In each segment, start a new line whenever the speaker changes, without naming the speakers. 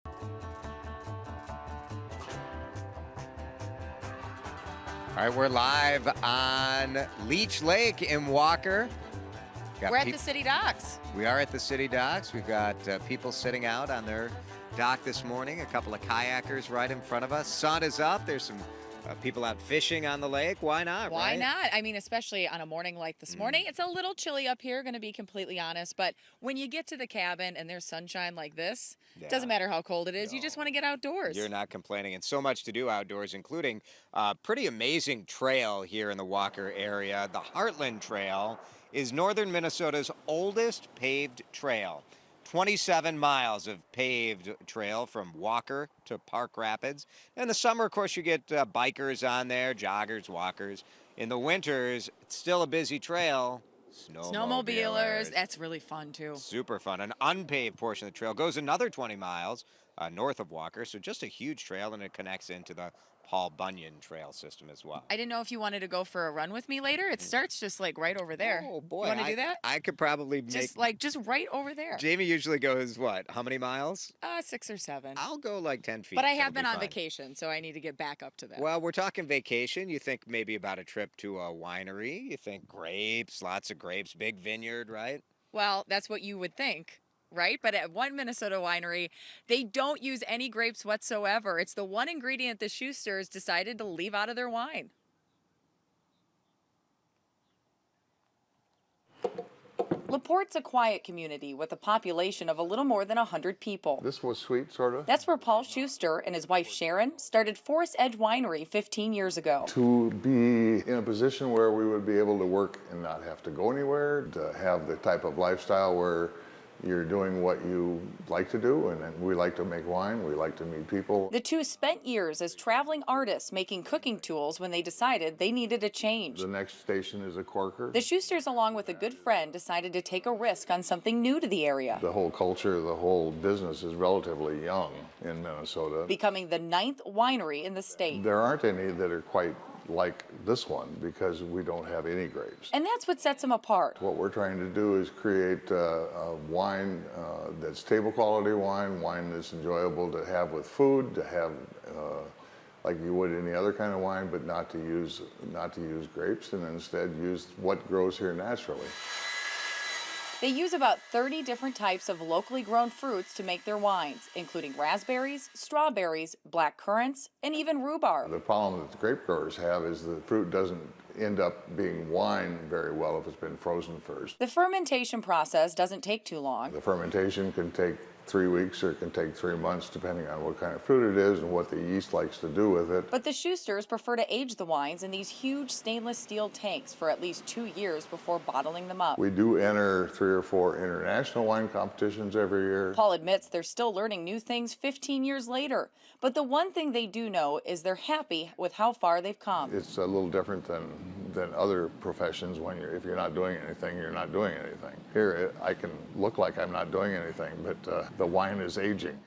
All right, we're live on Leech Lake in Walker.
We're at the city docks.
We are at the city docks. We've got people sitting out on their dock this morning, a couple of kayakers right in front of us. Sun is up. There's some people out fishing on the lake. Why not,
Why
right?
not? I mean, especially on a morning like this morning. It's a little chilly up here, going to be completely honest. But when you get to the cabin and there's sunshine like this, doesn't matter how cold it is. You just want to get outdoors.
You're not complaining. And so much to do outdoors, including a pretty amazing trail here in the Walker area. The Heartland Trail is northern Minnesota's oldest paved trail. 27 miles of paved trail from Walker to Park Rapids. In the summer, of course, you get bikers on there, joggers, walkers. In the winters, it's still a busy trail.
Snowmobilers. That's really fun, too.
Super fun. An unpaved portion of the trail goes another 20 miles north of Walker, so just a huge trail, and it connects into the Paul Bunyan Trail system as well.
I didn't know if you wanted to go for a run with me later. It starts just like right over there.
Oh, boy.
You want to do that?
I could probably make...
Just right over there.
Jamie usually goes, what, how many miles?
6 or 7.
I'll go like 10 feet.
But I have been on vacation, so I need to get back up to that.
Well, we're talking vacation. You think maybe about a trip to a winery. You think grapes, lots of grapes, big vineyard, right?
Well, that's what you would think. Right? But at one Minnesota winery, they don't use any grapes whatsoever. It's the one ingredient the Schusters decided to leave out of their wine. Laporte's a quiet community with a population of a little more than 100 people.
This was sweet, sort of.
That's where Paul Schuster and his wife Sharon started Forestedge Winery 15 years ago.
To be in a position where we would be able to work and not have to go anywhere, to have the type of lifestyle where you're doing what you like to do, and we like to make wine, we like to meet people.
The two spent years as traveling artists making cooking tools when they decided they needed a change.
The next station is a corker.
The Schusters, along with a good friend, decided to take a risk on something new to the area.
The whole culture, the whole business is relatively young in Minnesota.
Becoming the 9th winery in the state.
There aren't any that are quite like this one because we don't have any grapes.
And that's what sets them apart.
What we're trying to do is create a wine that's table quality wine that's enjoyable to have with food, to have like you would any other kind of wine, but not to use grapes, and instead use what grows here naturally.
They use about 30 different types of locally grown fruits to make their wines, including raspberries, strawberries, black currants, and even rhubarb.
The problem that the grape growers have is the fruit doesn't end up being wine very well if it's been frozen first.
The fermentation process doesn't take too long.
The fermentation can take 3 weeks or it can take 3 months depending on what kind of fruit it is and what the yeast likes to do with it.
But the Schusters prefer to age the wines in these huge stainless steel tanks for at least 2 years before bottling them up.
We do enter 3 or 4 international wine competitions every year.
Paul admits they're still learning new things 15 years later. But the one thing they do know is they're happy with how far they've come.
It's a little different than other professions when if you're not doing anything, you're not doing anything. Here, I can look like I'm not doing anything, but the wine is aging.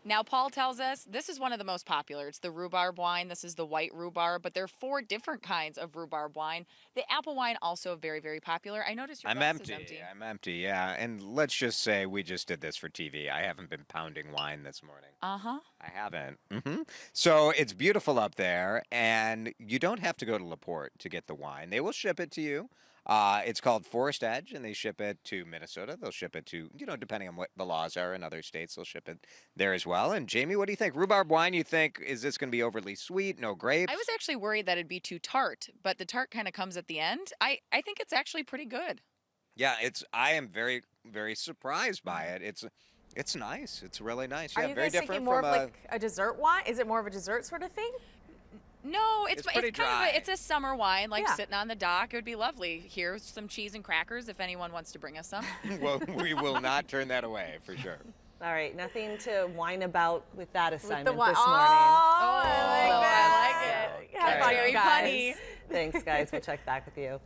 Now, Paul tells us this is one of the most popular. It's the rhubarb wine. This is the white rhubarb, but there are 4 different kinds of rhubarb wine. The apple wine also very, very popular. I noticed your glass is empty.
I'm empty, yeah. And let's just say we just did this for TV. I haven't been pounding wine this morning.
Uh-huh.
I haven't. So it's beautiful up there, and you don't have to go to Laporte to get the wine. They will ship it to you. It's called Forestedge, and they ship it to Minnesota. They'll ship it to, depending on what the laws are in other states, they'll ship it there as well. And Jamie, what do you think? Rhubarb wine, you think, is this going to be overly sweet, no grapes?
I was actually worried that it'd be too tart, but the tart kind of comes at the end. I think it's actually pretty good.
Yeah, I am very, very surprised by it. It's nice. It's really nice. Yeah,
Are you
very
guys
different
thinking more
from
of like a dessert wine? Is it more of a dessert sort of thing?
No, it's
pretty dry.
It's a summer wine, like sitting on the dock. It would be lovely. Here's some cheese and crackers if anyone wants to bring us some.
Well, we will not turn that away for sure.
All right, nothing to whine about with that assignment this morning.
Oh,
I like that.
I like it.
Have fun,
Very
guys.
funny.
Thanks, guys. We'll check back with you.